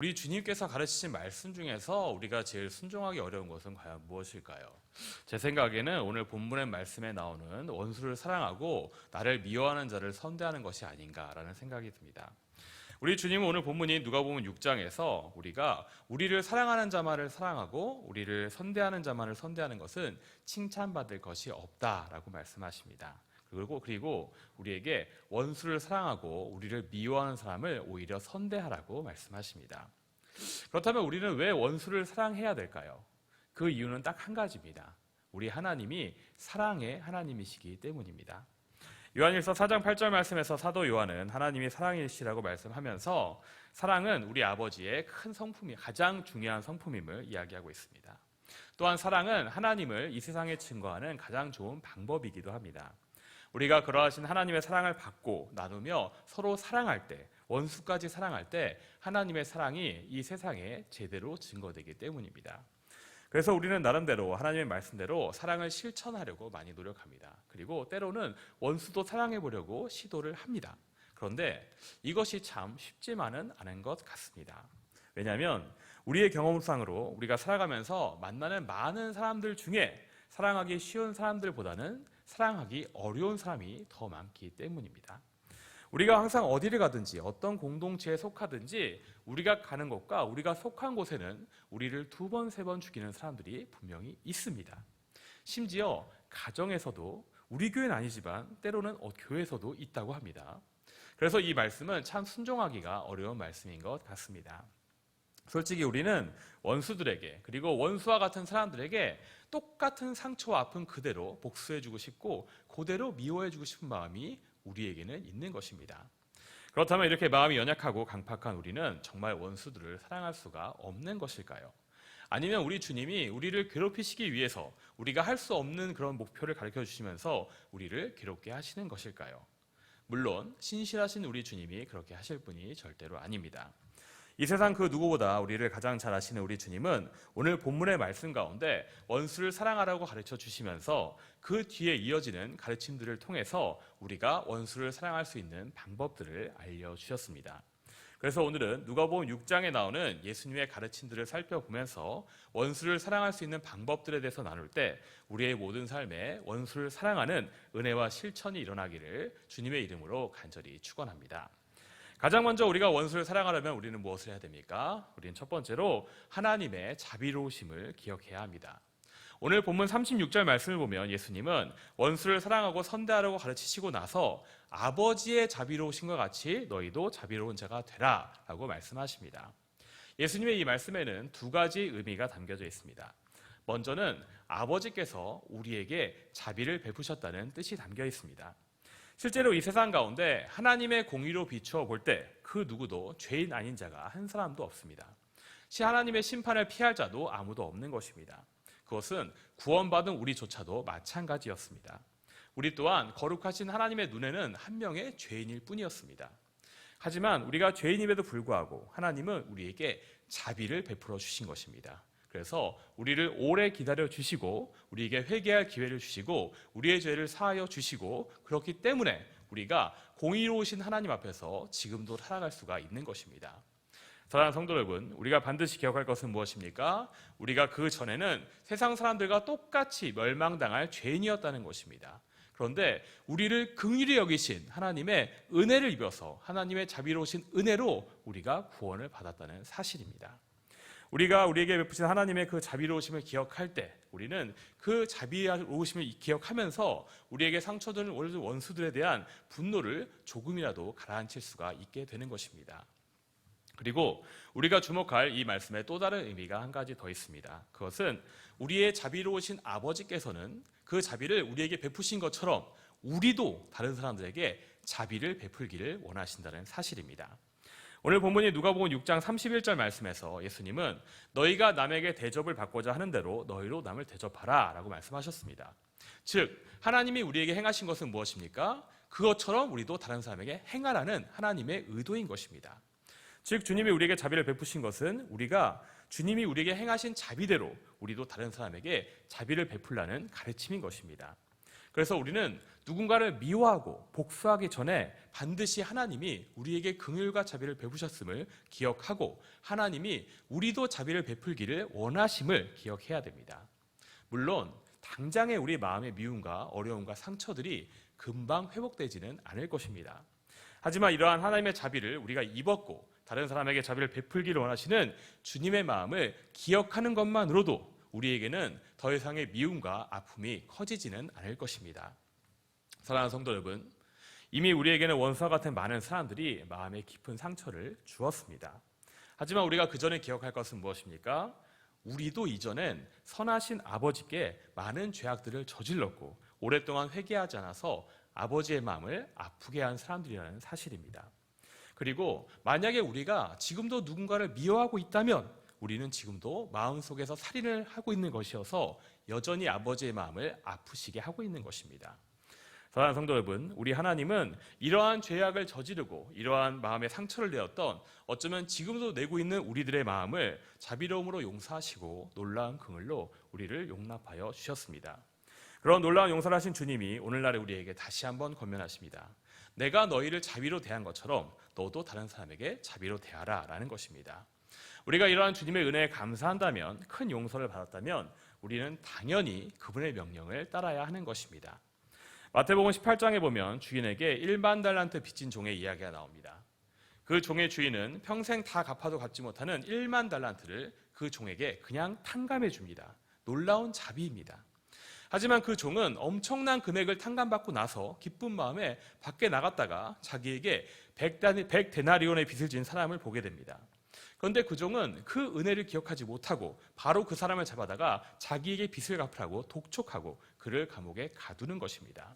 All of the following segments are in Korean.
우리 주님께서 가르치신 말씀 중에서 우리가 제일 순종하기 어려운 것은 과연 무엇일까요? 제 생각에는 오늘 본문의 말씀에 나오는 원수를 사랑하고 나를 미워하는 자를 선대하는 것이 아닌가라는 생각이 듭니다. 우리 주님은 오늘 본문이 누가복음 6장에서 우리가 우리를 사랑하는 자만을 사랑하고 우리를 선대하는 자만을 선대하는 것은 칭찬받을 것이 없다라고 말씀하십니다. 그리고 우리에게 원수를 사랑하고 우리를 미워하는 사람을 오히려 선대하라고 말씀하십니다. 그렇다면 우리는 왜 원수를 사랑해야 될까요? 그 이유는 딱 한 가지입니다. 우리 하나님이 사랑의 하나님이시기 때문입니다. 요한일서 4장 8절 말씀에서 사도 요한은 하나님이 사랑이시라고 말씀하면서 사랑은 우리 아버지의 큰 성품이 가장 중요한 성품임을 이야기하고 있습니다. 또한 사랑은 하나님을 이 세상에 증거하는 가장 좋은 방법이기도 합니다. 우리가 그러하신 하나님의 사랑을 받고 나누며 서로 사랑할 때, 원수까지 사랑할 때 하나님의 사랑이 이 세상에 제대로 증거되기 때문입니다. 그래서 우리는 나름대로 하나님의 말씀대로 사랑을 실천하려고 많이 노력합니다. 그리고 때로는 원수도 사랑해 보려고 시도를 합니다. 그런데 이것이 참 쉽지만은 않은 것 같습니다. 왜냐하면 우리의 경험상으로 우리가 살아가면서 만나는 많은 사람들 중에 사랑하기 쉬운 사람들보다는 사랑하기 어려운 사람이 더 많기 때문입니다. 우리가 항상 어디를 가든지 어떤 공동체에 속하든지 우리가 가는 곳과 우리가 속한 곳에는 우리를 2번, 3번 죽이는 사람들이 분명히 있습니다. 심지어 가정에서도 우리 교회는 아니지만 때로는 교회에서도 있다고 합니다. 그래서 이 말씀은 참 순종하기가 어려운 말씀인 것 같습니다. 솔직히 우리는 원수들에게 그리고 원수와 같은 사람들에게 똑같은 상처와 아픔 그대로 복수해주고 싶고 그대로 미워해주고 싶은 마음이 우리에게는 있는 것입니다. 그렇다면 이렇게 마음이 연약하고 강팍한 우리는 정말 원수들을 사랑할 수가 없는 것일까요? 아니면 우리 주님이 우리를 괴롭히시기 위해서 우리가 할 수 없는 그런 목표를 가르쳐 주시면서 우리를 괴롭게 하시는 것일까요? 물론 신실하신 우리 주님이 그렇게 하실 분이 절대로 아닙니다. 이 세상 그 누구보다 우리를 가장 잘 아시는 우리 주님은 오늘 본문의 말씀 가운데 원수를 사랑하라고 가르쳐 주시면서 그 뒤에 이어지는 가르침들을 통해서 우리가 원수를 사랑할 수 있는 방법들을 알려주셨습니다. 그래서 오늘은 누가복음 6장에 나오는 예수님의 가르침들을 살펴보면서 원수를 사랑할 수 있는 방법들에 대해서 나눌 때 우리의 모든 삶에 원수를 사랑하는 은혜와 실천이 일어나기를 주님의 이름으로 간절히 축원합니다. 가장 먼저 우리가 원수를 사랑하려면 우리는 무엇을 해야 됩니까? 우리는 첫 번째로 하나님의 자비로우심을 기억해야 합니다. 오늘 본문 36절 말씀을 보면 예수님은 원수를 사랑하고 선대하라고 가르치시고 나서 아버지의 자비로우심과 같이 너희도 자비로운 자가 되라 라고 말씀하십니다. 예수님의 이 말씀에는 2가지 의미가 담겨져 있습니다. 먼저는 아버지께서 우리에게 자비를 베푸셨다는 뜻이 담겨 있습니다. 실제로 이 세상 가운데 하나님의 공의로 비추어 볼 때 그 누구도 죄인 아닌 자가 한 사람도 없습니다. 하나님의 심판을 피할 자도 아무도 없는 것입니다. 그것은 구원받은 우리조차도 마찬가지였습니다. 우리 또한 거룩하신 하나님의 눈에는 한 명의 죄인일 뿐이었습니다. 하지만 우리가 죄인임에도 불구하고 하나님은 우리에게 자비를 베풀어 주신 것입니다. 그래서 우리를 오래 기다려 주시고 우리에게 회개할 기회를 주시고 우리의 죄를 사하여 주시고 그렇기 때문에 우리가 공의로우신 하나님 앞에서 지금도 살아갈 수가 있는 것입니다. 사랑하는 성도 여러분, 우리가 반드시 기억할 것은 무엇입니까? 우리가 그 전에는 세상 사람들과 똑같이 멸망당할 죄인이었다는 것입니다. 그런데 우리를 긍휼히 여기신 하나님의 은혜를 입어서 하나님의 자비로우신 은혜로 우리가 구원을 받았다는 사실입니다. 우리가 우리에게 베푸신 하나님의 그 자비로우심을 기억할 때 우리는 그 자비로우심을 기억하면서 우리에게 상처 주는 원수들에 대한 분노를 조금이라도 가라앉힐 수가 있게 되는 것입니다. 그리고 우리가 주목할 이 말씀에 또 다른 의미가 한 가지 더 있습니다. 그것은 우리의 자비로우신 아버지께서는 그 자비를 우리에게 베푸신 것처럼 우리도 다른 사람들에게 자비를 베풀기를 원하신다는 사실입니다. 오늘 본문이 누가복음 6장 31절 말씀에서 예수님은 너희가 남에게 대접을 받고자 하는 대로 너희로 남을 대접하라 라고 말씀하셨습니다. 즉 하나님이 우리에게 행하신 것은 무엇입니까? 그것처럼 우리도 다른 사람에게 행하라는 하나님의 의도인 것입니다. 즉 주님이 우리에게 자비를 베푸신 것은 우리가 주님이 우리에게 행하신 자비대로 우리도 다른 사람에게 자비를 베풀라는 가르침인 것입니다. 그래서 우리는 누군가를 미워하고 복수하기 전에 반드시 하나님이 우리에게 긍휼과 자비를 베푸셨음을 기억하고 하나님이 우리도 자비를 베풀기를 원하심을 기억해야 됩니다. 물론 당장의 우리 마음의 미움과 어려움과 상처들이 금방 회복되지는 않을 것입니다. 하지만 이러한 하나님의 자비를 우리가 입었고 다른 사람에게 자비를 베풀기를 원하시는 주님의 마음을 기억하는 것만으로도 우리에게는 더 이상의 미움과 아픔이 커지지는 않을 것입니다. 사랑하는 성도 여러분, 이미 우리에게는 원수와 같은 많은 사람들이 마음에 깊은 상처를 주었습니다. 하지만 우리가 그 전에 기억할 것은 무엇입니까? 우리도 이전엔 선하신 아버지께 많은 죄악들을 저질렀고 오랫동안 회개하지 않아서 아버지의 마음을 아프게 한 사람들이라는 사실입니다. 그리고 만약에 우리가 지금도 누군가를 미워하고 있다면 우리는 지금도 마음속에서 살인을 하고 있는 것이어서 여전히 아버지의 마음을 아프시게 하고 있는 것입니다. 사랑하는 성도 여러분, 우리 하나님은 이러한 죄악을 저지르고 이러한 마음의 상처를 내었던 어쩌면 지금도 내고 있는 우리들의 마음을 자비로움으로 용서하시고 놀라운 긍휼로 우리를 용납하여 주셨습니다. 그런 놀라운 용서를 하신 주님이 오늘날에 우리에게 다시 한번 권면하십니다. 내가 너희를 자비로 대한 것처럼 너도 다른 사람에게 자비로 대하라 라는 것입니다. 우리가 이러한 주님의 은혜에 감사한다면, 큰 용서를 받았다면 우리는 당연히 그분의 명령을 따라야 하는 것입니다. 마태복음 18장에 보면 주인에게 1만 달란트 빚진 종의 이야기가 나옵니다. 그 종의 주인은 평생 다 갚아도 갚지 못하는 1만 달란트를 그 종에게 그냥 탕감해 줍니다. 놀라운 자비입니다. 하지만 그 종은 엄청난 금액을 탕감받고 나서 기쁜 마음에 밖에 나갔다가 자기에게 100데나리온의 빚을 진 사람을 보게 됩니다. 그런데 그 종은 그 은혜를 기억하지 못하고 바로 그 사람을 잡아다가 자기에게 빚을 갚으라고 독촉하고 그를 감옥에 가두는 것입니다.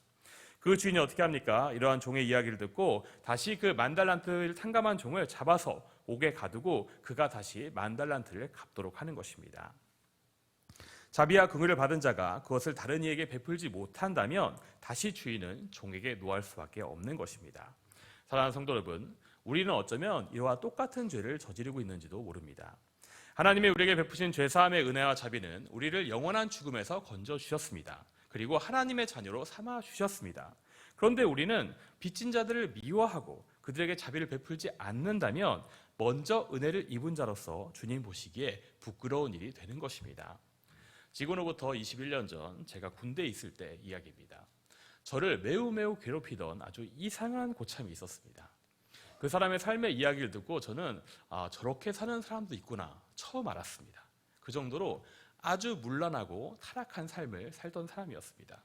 그 주인이 어떻게 합니까? 이러한 종의 이야기를 듣고 다시 그 10,000달란트를 탕감한 종을 잡아서 옥에 가두고 그가 다시 10,000달란트를 갚도록 하는 것입니다. 자비와 긍휼을 받은 자가 그것을 다른 이에게 베풀지 못한다면 다시 주인은 종에게 노할 수밖에 없는 것입니다. 사랑하는 성도 여러분, 우리는 어쩌면 이와 똑같은 죄를 저지르고 있는지도 모릅니다. 하나님이 우리에게 베푸신 죄사함의 은혜와 자비는 우리를 영원한 죽음에서 건져주셨습니다. 그리고 하나님의 자녀로 삼아주셨습니다. 그런데 우리는 빚진 자들을 미워하고 그들에게 자비를 베풀지 않는다면 먼저 은혜를 입은 자로서 주님 보시기에 부끄러운 일이 되는 것입니다. 지금으로부터 21년 전 제가 군대에 있을 때 이야기입니다. 저를 매우 괴롭히던 아주 이상한 고참이 있었습니다. 그 사람의 삶의 이야기를 듣고 저는 저렇게 사는 사람도 있구나 처음 알았습니다. 그 정도로 아주 문란하고 타락한 삶을 살던 사람이었습니다.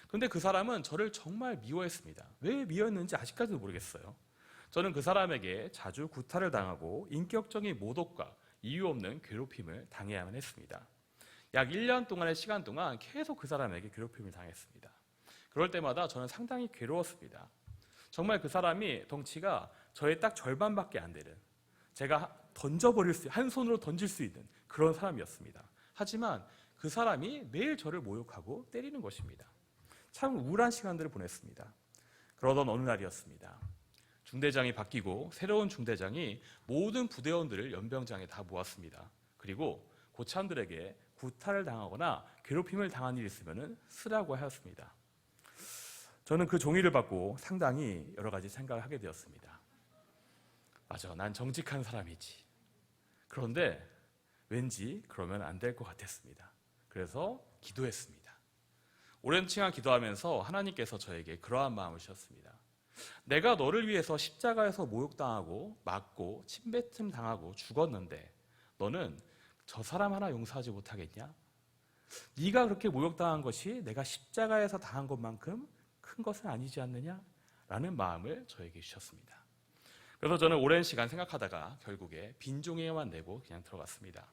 그런데 그 사람은 저를 정말 미워했습니다. 왜 미워했는지 아직까지도 모르겠어요. 저는 그 사람에게 자주 구타를 당하고 인격적인 모독과 이유 없는 괴롭힘을 당해야만 했습니다. 약 1년 동안의 시간 동안 계속 그 사람에게 괴롭힘을 당했습니다. 그럴 때마다 저는 상당히 괴로웠습니다. 정말 그 사람이 덩치가 저의 딱 절반밖에 안 되는, 제가 한 손으로 던질 수 있는 그런 사람이었습니다. 하지만 그 사람이 매일 저를 모욕하고 때리는 것입니다. 참 우울한 시간들을 보냈습니다. 그러던 어느 날이었습니다. 중대장이 바뀌고 새로운 중대장이 모든 부대원들을 연병장에 다 모았습니다. 그리고 고참들에게 구타를 당하거나 괴롭힘을 당한 일이 있으면 쓰라고 하였습니다. 저는 그 종이를 받고 상당히 여러 가지 생각을 하게 되었습니다. 맞아, 난 정직한 사람이지. 그런데 왠지 그러면 안 될 것 같았습니다. 그래서 기도했습니다. 오랜 시간 기도하면서 하나님께서 저에게 그러한 마음을 주셨습니다. 내가 너를 위해서 십자가에서 모욕당하고 맞고 침뱉음 당하고 죽었는데 너는 저 사람 하나 용서하지 못하겠냐? 네가 그렇게 모욕당한 것이 내가 십자가에서 당한 것만큼 큰 것은 아니지 않느냐? 라는 마음을 저에게 주셨습니다. 그래서 저는 오랜 시간 생각하다가 결국에 빈종이만 내고 그냥 들어갔습니다.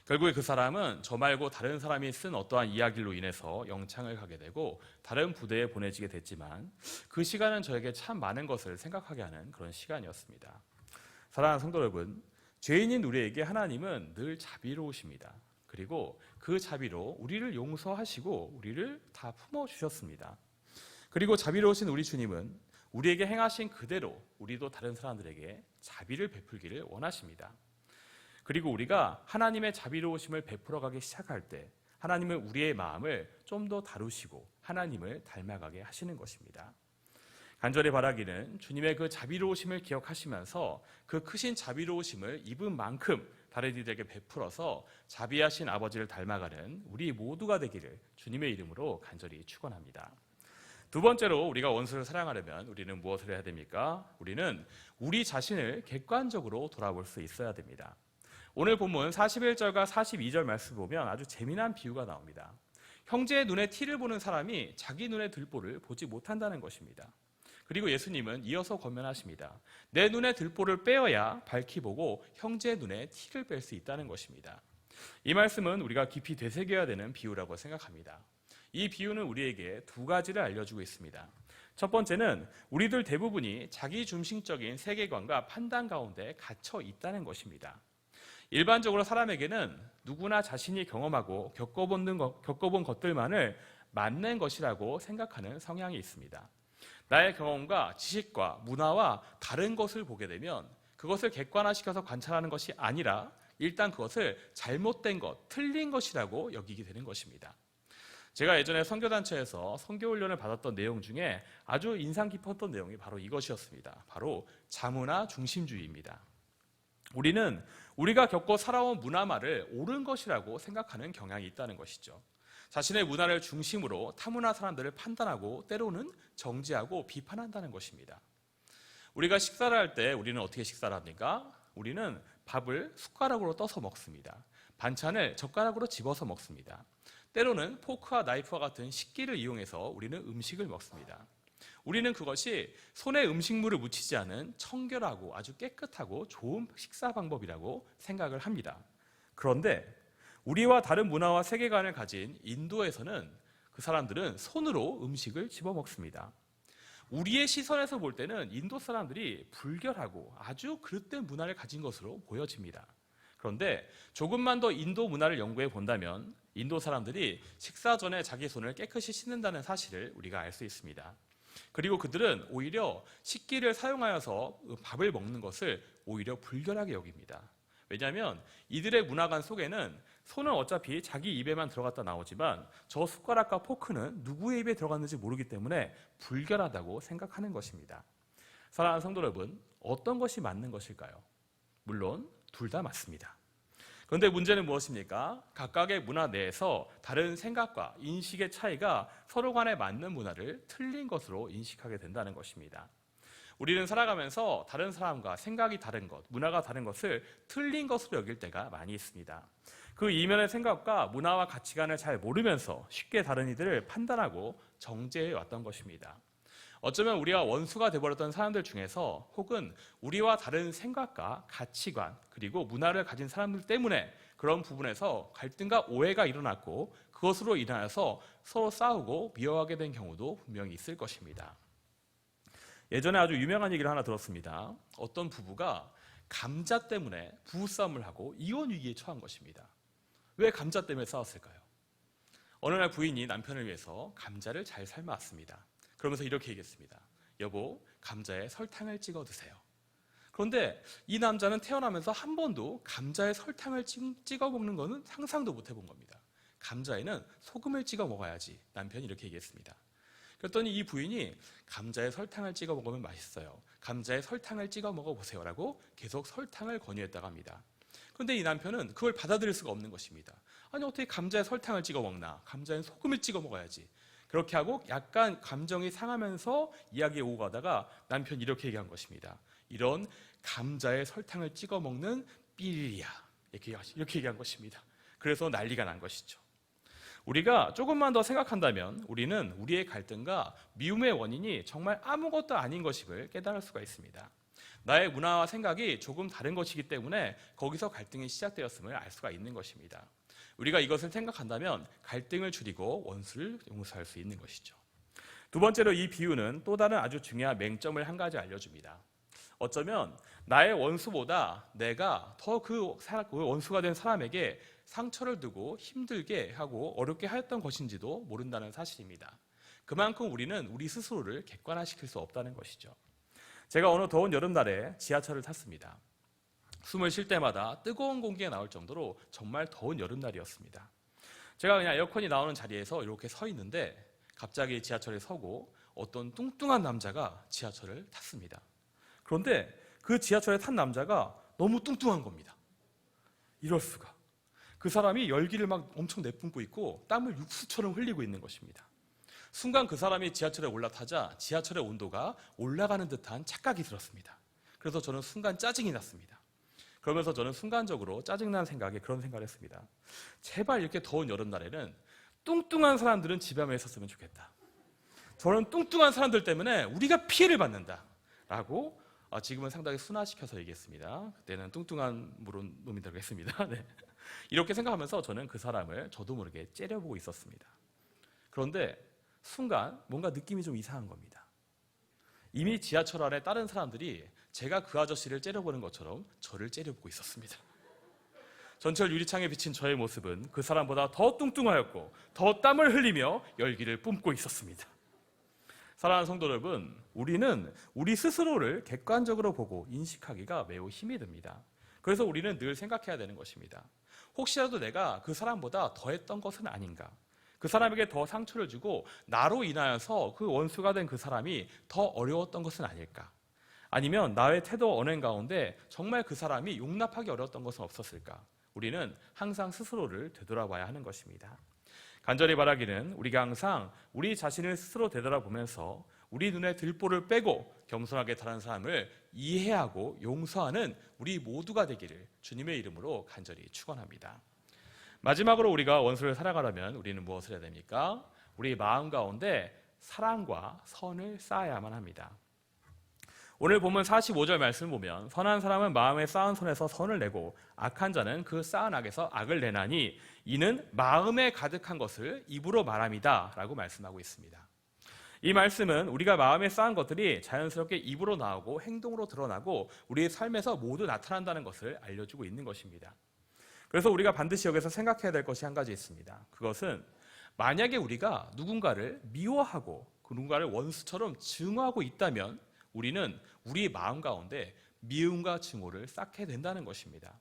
결국에 그 사람은 저 말고 다른 사람이 쓴 어떠한 이야기로 인해서 영창을 가게 되고 다른 부대에 보내지게 됐지만 그 시간은 저에게 참 많은 것을 생각하게 하는 그런 시간이었습니다. 사랑하는 성도 여러분, 죄인인 우리에게 하나님은 늘 자비로우십니다. 그리고 그 자비로 우리를 용서하시고 우리를 다 품어주셨습니다. 그리고 자비로우신 우리 주님은 우리에게 행하신 그대로 우리도 다른 사람들에게 자비를 베풀기를 원하십니다. 그리고 우리가 하나님의 자비로우심을 베풀어가기 시작할 때 하나님은 우리의 마음을 좀 더 다루시고 하나님을 닮아가게 하시는 것입니다. 간절히 바라기는 주님의 그 자비로우심을 기억하시면서 그 크신 자비로우심을 입은 만큼 다른 이들에게 베풀어서 자비하신 아버지를 닮아가는 우리 모두가 되기를 주님의 이름으로 간절히 축원합니다. 두 번째로 우리가 원수를 사랑하려면 우리는 무엇을 해야 됩니까? 우리는 우리 자신을 객관적으로 돌아볼 수 있어야 됩니다. 오늘 본문 41절과 42절 말씀 보면 아주 재미난 비유가 나옵니다. 형제의 눈에 티를 보는 사람이 자기 눈에 들보를 보지 못한다는 것입니다. 그리고 예수님은 이어서 권면하십니다. 내 눈에 들보를 빼어야 밝히 보고 형제의 눈에 티를 뺄 수 있다는 것입니다. 이 말씀은 우리가 깊이 되새겨야 되는 비유라고 생각합니다. 이 비유는 우리에게 두 가지를 알려주고 있습니다. 첫 번째는 우리들 대부분이 자기 중심적인 세계관과 판단 가운데 갇혀 있다는 것입니다. 일반적으로 사람에게는 누구나 자신이 경험하고 겪어본 것들만을 맞는 것이라고 생각하는 성향이 있습니다. 나의 경험과 지식과 문화와 다른 것을 보게 되면 그것을 객관화시켜서 관찰하는 것이 아니라 일단 그것을 잘못된 것, 틀린 것이라고 여기게 되는 것입니다. 제가 예전에 선교단체에서 선교훈련을 받았던 내용 중에 아주 인상 깊었던 내용이 바로 이것이었습니다. 바로 자문화 중심주의입니다. 우리는 우리가 겪고 살아온 문화말을 옳은 것이라고 생각하는 경향이 있다는 것이죠. 자신의 문화를 중심으로 타문화 사람들을 판단하고 때로는 정죄하고 비판한다는 것입니다. 우리가 식사를 할 때 우리는 어떻게 식사를 합니까? 우리는 밥을 숟가락으로 떠서 먹습니다. 반찬을 젓가락으로 집어서 먹습니다. 때로는 포크와 나이프와 같은 식기를 이용해서 우리는 음식을 먹습니다. 우리는 그것이 손에 음식물을 묻히지 않은 청결하고 아주 깨끗하고 좋은 식사 방법이라고 생각을 합니다. 그런데 우리와 다른 문화와 세계관을 가진 인도에서는 그 사람들은 손으로 음식을 집어 먹습니다. 우리의 시선에서 볼 때는 인도 사람들이 불결하고 아주 그릇된 문화를 가진 것으로 보여집니다. 그런데 조금만 더 인도 문화를 연구해 본다면 인도 사람들이 식사 전에 자기 손을 깨끗이 씻는다는 사실을 우리가 알 수 있습니다. 그리고 그들은 오히려 식기를 사용하여서 밥을 먹는 것을 오히려 불결하게 여깁니다. 왜냐하면 이들의 문화관 속에는 손은 어차피 자기 입에만 들어갔다 나오지만 저 숟가락과 포크는 누구의 입에 들어갔는지 모르기 때문에 불결하다고 생각하는 것입니다. 사랑하는 성도 여러분, 어떤 것이 맞는 것일까요? 물론 둘 다 맞습니다. 그런데 문제는 무엇입니까? 각각의 문화 내에서 다른 생각과 인식의 차이가 서로 간에 맞는 문화를 틀린 것으로 인식하게 된다는 것입니다. 우리는 살아가면서 다른 사람과 생각이 다른 것, 문화가 다른 것을 틀린 것으로 여길 때가 많이 있습니다. 그 이면의 생각과 문화와 가치관을 잘 모르면서 쉽게 다른 이들을 판단하고 정죄해 왔던 것입니다. 어쩌면 우리가 원수가 되어버렸던 사람들 중에서 혹은 우리와 다른 생각과 가치관 그리고 문화를 가진 사람들 때문에 그런 부분에서 갈등과 오해가 일어났고 그것으로 인하여서 서로 싸우고 미워하게 된 경우도 분명히 있을 것입니다. 예전에 아주 유명한 얘기를 하나 들었습니다. 어떤 부부가 감자 때문에 부부싸움을 하고 이혼 위기에 처한 것입니다. 왜 감자 때문에 싸웠을까요? 어느 날 부인이 남편을 위해서 감자를 잘 삶아왔습니다. 그러면서 이렇게 얘기했습니다. 여보, 감자에 설탕을 찍어 드세요. 그런데 이 남자는 태어나면서 한 번도 감자에 설탕을 찍어 먹는 것은 상상도 못 해본 겁니다. 감자에는 소금을 찍어 먹어야지. 남편이 이렇게 얘기했습니다. 그랬더니 이 부인이 감자에 설탕을 찍어 먹으면 맛있어요. 감자에 설탕을 찍어 먹어보세요 라고 계속 설탕을 권유했다고 합니다. 그런데 이 남편은 그걸 받아들일 수가 없는 것입니다. 아니 어떻게 감자에 설탕을 찍어 먹나? 감자에 소금을 찍어 먹어야지. 그렇게 하고 약간 감정이 상하면서 이야기에 오고 가다가 남편이 이렇게 얘기한 것입니다. 이런 감자에 설탕을 찍어 먹는 삐리야 이렇게 얘기한 것입니다. 그래서 난리가 난 것이죠. 우리가 조금만 더 생각한다면 우리는 우리의 갈등과 미움의 원인이 정말 아무것도 아닌 것임을 깨달을 수가 있습니다. 나의 문화와 생각이 조금 다른 것이기 때문에 거기서 갈등이 시작되었음을 알 수가 있는 것입니다. 우리가 이것을 생각한다면 갈등을 줄이고 원수를 용서할 수 있는 것이죠. 두 번째로 이 비유는 또 다른 아주 중요한 맹점을 한 가지 알려줍니다. 어쩌면 나의 원수보다 내가 더 그 원수가 된 사람에게 상처를 두고 힘들게 하고 어렵게 하였던 것인지도 모른다는 사실입니다. 그만큼 우리는 우리 스스로를 객관화시킬 수 없다는 것이죠. 제가 어느 더운 여름날에 지하철을 탔습니다. 숨을 쉴 때마다 뜨거운 공기가 나올 정도로 정말 더운 여름날이었습니다. 제가 그냥 에어컨이 나오는 자리에서 이렇게 서 있는데 갑자기 지하철에 서고 어떤 뚱뚱한 남자가 지하철을 탔습니다. 그런데 그 지하철에 탄 남자가 너무 뚱뚱한 겁니다. 이럴 수가. 그 사람이 열기를 막 엄청 내뿜고 있고 땀을 육수처럼 흘리고 있는 것입니다. 순간 그 사람이 지하철에 올라타자 지하철의 온도가 올라가는 듯한 착각이 들었습니다. 그래서 저는 순간 짜증이 났습니다. 그러면서 저는 순간적으로 짜증난 생각에 그런 생각을 했습니다. 제발 이렇게 더운 여름날에는 뚱뚱한 사람들은 집에 있었으면 좋겠다. 저는 뚱뚱한 사람들 때문에 우리가 피해를 받는다. 라고 지금은 상당히 순화시켜서 얘기했습니다. 그때는 뚱뚱한 놈이라고 했습니다. 네. 이렇게 생각하면서 저는 그 사람을 저도 모르게 째려보고 있었습니다. 그런데 순간 뭔가 느낌이 좀 이상한 겁니다. 이미 지하철 안에 다른 사람들이 제가 그 아저씨를 째려보는 것처럼 저를 째려보고 있었습니다. 전철 유리창에 비친 저의 모습은 그 사람보다 더 뚱뚱하였고 더 땀을 흘리며 열기를 뿜고 있었습니다. 사랑하는 성도 여러분, 우리는 우리 스스로를 객관적으로 보고 인식하기가 매우 힘이 듭니다. 그래서 우리는 늘 생각해야 되는 것입니다. 혹시라도 내가 그 사람보다 더했던 것은 아닌가? 그 사람에게 더 상처를 주고 나로 인하여서 그 원수가 된 그 사람이 더 어려웠던 것은 아닐까? 아니면 나의 태도 언행 가운데 정말 그 사람이 용납하기 어려웠던 것은 없었을까? 우리는 항상 스스로를 되돌아봐야 하는 것입니다. 간절히 바라기는 우리가 항상 우리 자신을 스스로 되돌아보면서 우리 눈에 들보를 빼고 겸손하게 다른 사람을 이해하고 용서하는 우리 모두가 되기를 주님의 이름으로 간절히 축원합니다. 마지막으로 우리가 원수를 사랑하려면 우리는 무엇을 해야 됩니까? 우리 마음 가운데 사랑과 선을 쌓아야만 합니다. 오늘 본문 45절 말씀을 보면 선한 사람은 마음에 쌓은 선에서 선을 내고 악한 자는 그 쌓은 악에서 악을 내나니 이는 마음에 가득한 것을 입으로 말함이다 라고 말씀하고 있습니다. 이 말씀은 우리가 마음에 쌓은 것들이 자연스럽게 입으로 나오고 행동으로 드러나고 우리의 삶에서 모두 나타난다는 것을 알려주고 있는 것입니다. 그래서 우리가 반드시 여기서 생각해야 될 것이 한 가지 있습니다. 그것은 만약에 우리가 누군가를 미워하고 그 누군가를 원수처럼 증오하고 있다면 우리는 우리 마음 가운데 미움과 증오를 쌓게 된다는 것입니다.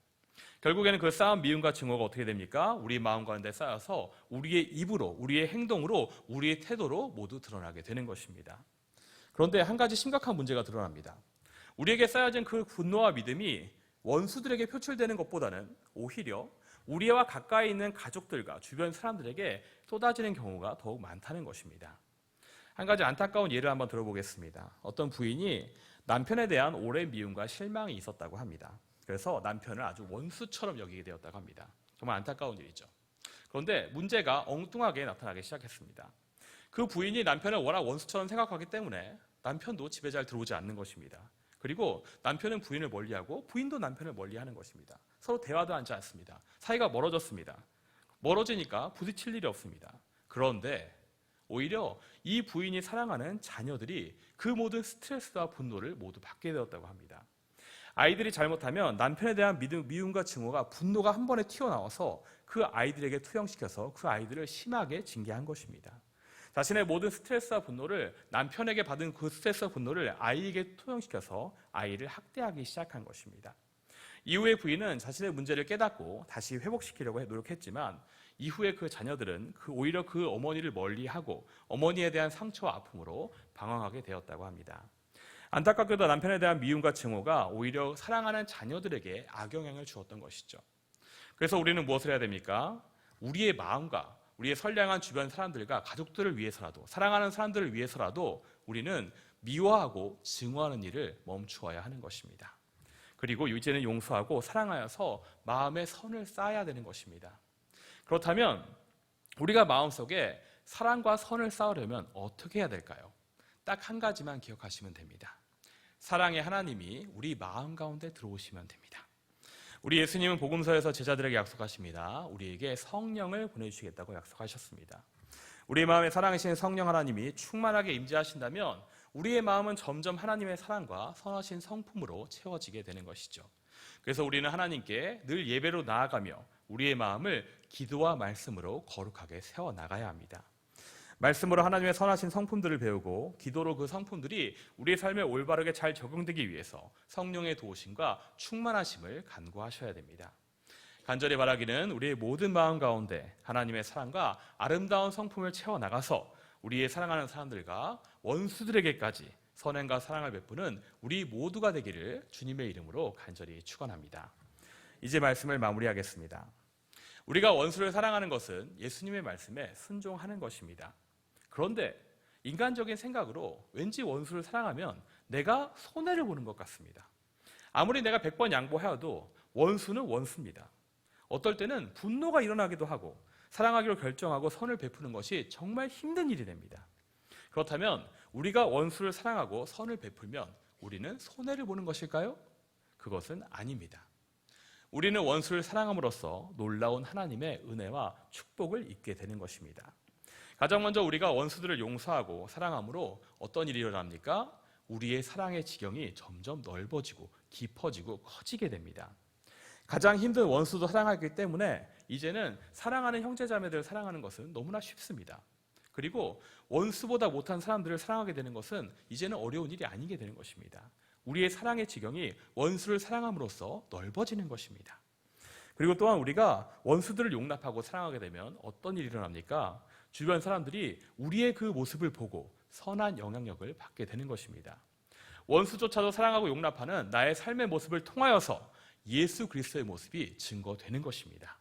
결국에는 그 쌓은 미움과 증오가 어떻게 됩니까? 우리 마음 가운데 쌓여서 우리의 입으로, 우리의 행동으로, 우리의 태도로 모두 드러나게 되는 것입니다. 그런데 한 가지 심각한 문제가 드러납니다. 우리에게 쌓여진 그 분노와 믿음이 원수들에게 표출되는 것보다는 오히려 우리와 가까이 있는 가족들과 주변 사람들에게 쏟아지는 경우가 더욱 많다는 것입니다. 한 가지 안타까운 예를 한번 들어보겠습니다. 어떤 부인이 남편에 대한 오랜 미움과 실망이 있었다고 합니다. 그래서 남편을 아주 원수처럼 여기게 되었다고 합니다. 정말 안타까운 일이죠. 그런데 문제가 엉뚱하게 나타나기 시작했습니다. 그 부인이 남편을 워낙 원수처럼 생각하기 때문에 남편도 집에 잘 들어오지 않는 것입니다. 그리고 남편은 부인을 멀리하고 부인도 남편을 멀리하는 것입니다. 서로 대화도 하지 않습니다. 사이가 멀어졌습니다. 멀어지니까 부딪힐 일이 없습니다. 그런데 오히려 이 부인이 사랑하는 자녀들이 그 모든 스트레스와 분노를 모두 받게 되었다고 합니다. 아이들이 잘못하면 남편에 대한 미움과 증오가 분노가 한 번에 튀어나와서 그 아이들에게 투영시켜서 그 아이들을 심하게 징계한 것입니다. 자신의 모든 스트레스와 분노를 남편에게 받은 그 스트레스와 분노를 아이에게 투영시켜서 아이를 학대하기 시작한 것입니다. 이후에 부인은 자신의 문제를 깨닫고 다시 회복시키려고 노력했지만 이후에 그 자녀들은 오히려 그 어머니를 멀리하고 어머니에 대한 상처와 아픔으로 방황하게 되었다고 합니다. 안타깝게도 남편에 대한 미움과 증오가 오히려 사랑하는 자녀들에게 악영향을 주었던 것이죠. 그래서 우리는 무엇을 해야 됩니까? 우리의 마음과 우리의 선량한 주변 사람들과 가족들을 위해서라도 사랑하는 사람들을 위해서라도 우리는 미워하고 증오하는 일을 멈추어야 하는 것입니다. 그리고 이제는 용서하고 사랑하여서 마음에 선을 쌓아야 되는 것입니다. 그렇다면 우리가 마음속에 사랑과 선을 쌓으려면 어떻게 해야 될까요? 딱 한 가지만 기억하시면 됩니다. 사랑의 하나님이 우리 마음 가운데 들어오시면 됩니다. 우리 예수님은 복음서에서 제자들에게 약속하십니다. 우리에게 성령을 보내주시겠다고 약속하셨습니다. 우리 마음에 살아계신 성령 하나님이 충만하게 임재하신다면 우리의 마음은 점점 하나님의 사랑과 선하신 성품으로 채워지게 되는 것이죠. 그래서 우리는 하나님께 늘 예배로 나아가며 우리의 마음을 기도와 말씀으로 거룩하게 세워나가야 합니다. 말씀으로 하나님의 선하신 성품들을 배우고 기도로 그 성품들이 우리의 삶에 올바르게 잘 적용되기 위해서 성령의 도우심과 충만하심을 간구하셔야 됩니다. 간절히 바라기는 우리의 모든 마음 가운데 하나님의 사랑과 아름다운 성품을 채워나가서 우리의 사랑하는 사람들과 원수들에게까지 선행과 사랑을 베푸는 우리 모두가 되기를 주님의 이름으로 간절히 축원합니다. 이제 말씀을 마무리하겠습니다. 우리가 원수를 사랑하는 것은 예수님의 말씀에 순종하는 것입니다. 그런데 인간적인 생각으로 왠지 원수를 사랑하면 내가 손해를 보는 것 같습니다. 아무리 내가 100번 양보하여도 원수는 원수입니다. 어떨 때는 분노가 일어나기도 하고 사랑하기로 결정하고 선을 베푸는 것이 정말 힘든 일이 됩니다. 그렇다면 우리가 원수를 사랑하고 선을 베풀면 우리는 손해를 보는 것일까요? 그것은 아닙니다. 우리는 원수를 사랑함으로써 놀라운 하나님의 은혜와 축복을 입게 되는 것입니다. 가장 먼저 우리가 원수들을 용서하고 사랑함으로 어떤 일이 일어납니까? 우리의 사랑의 지경이 점점 넓어지고 깊어지고 커지게 됩니다. 가장 힘든 원수도 사랑하기 때문에 이제는 사랑하는 형제자매들을 사랑하는 것은 너무나 쉽습니다. 그리고 원수보다 못한 사람들을 사랑하게 되는 것은 이제는 어려운 일이 아니게 되는 것입니다. 우리의 사랑의 지경이 원수를 사랑함으로써 넓어지는 것입니다. 그리고 또한 우리가 원수들을 용납하고 사랑하게 되면 어떤 일이 일어납니까? 주변 사람들이 우리의 그 모습을 보고 선한 영향력을 받게 되는 것입니다. 원수조차도 사랑하고 용납하는 나의 삶의 모습을 통하여서 예수 그리스도의 모습이 증거되는 것입니다.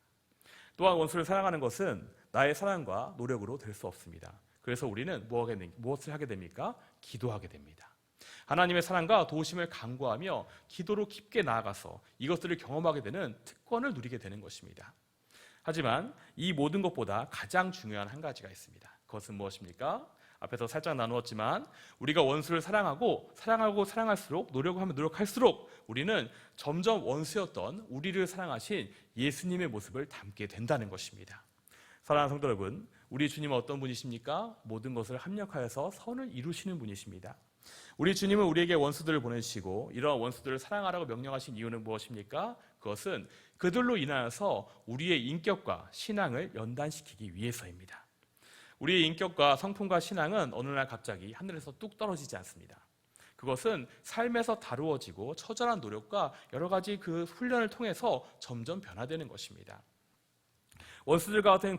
또한 원수를 사랑하는 것은 나의 사랑과 노력으로 될 수 없습니다. 그래서 우리는 무엇을 하게 됩니까? 기도하게 됩니다. 하나님의 사랑과 도우심을 간구하며 기도로 깊게 나아가서 이것들을 경험하게 되는 특권을 누리게 되는 것입니다. 하지만 이 모든 것보다 가장 중요한 한 가지가 있습니다. 그것은 무엇입니까? 앞에서 살짝 나누었지만 우리가 원수를 사랑할수록 노력하면 노력할수록 우리는 점점 원수였던 우리를 사랑하신 예수님의 모습을 닮게 된다는 것입니다. 사랑하는 성도 여러분, 우리 주님은 어떤 분이십니까? 모든 것을 합력하여서 선을 이루시는 분이십니다. 우리 주님은 우리에게 원수들을 보내시고 이러한 원수들을 사랑하라고 명령하신 이유는 무엇입니까? 그것은 그들로 인하여서 우리의 인격과 신앙을 연단시키기 위해서입니다. 우리의 인격과 성품과 신앙은 어느 날 갑자기 하늘에서 뚝 떨어지지 않습니다. 그것은 삶에서 다루어지고 처절한 노력과 여러 가지 그 훈련을 통해서 점점 변화되는 것입니다. 원수들과 같은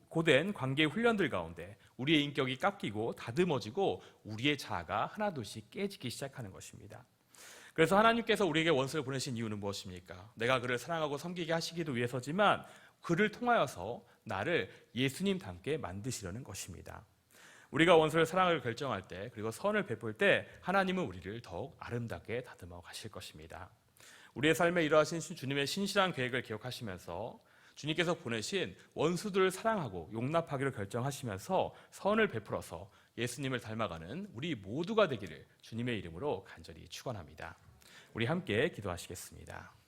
고된 관계 훈련들 가운데 우리의 인격이 깎이고 다듬어지고 우리의 자아가 하나둘씩 깨지기 시작하는 것입니다. 그래서 하나님께서 우리에게 원수를 보내신 이유는 무엇입니까? 내가 그를 사랑하고 섬기게 하시기도 위해서지만 그를 통하여서 나를 예수님 닮게 만드시려는 것입니다. 우리가 원수를 사랑을 결정할 때 그리고 선을 베풀 때 하나님은 우리를 더욱 아름답게 다듬어 가실 것입니다. 우리의 삶에 이러하신 주님의 신실한 계획을 기억하시면서 주님께서 보내신 원수들을 사랑하고 용납하기를 결정하시면서 선을 베풀어서 예수님을 닮아가는 우리 모두가 되기를 주님의 이름으로 간절히 축원합니다. 우리 함께 기도하시겠습니다.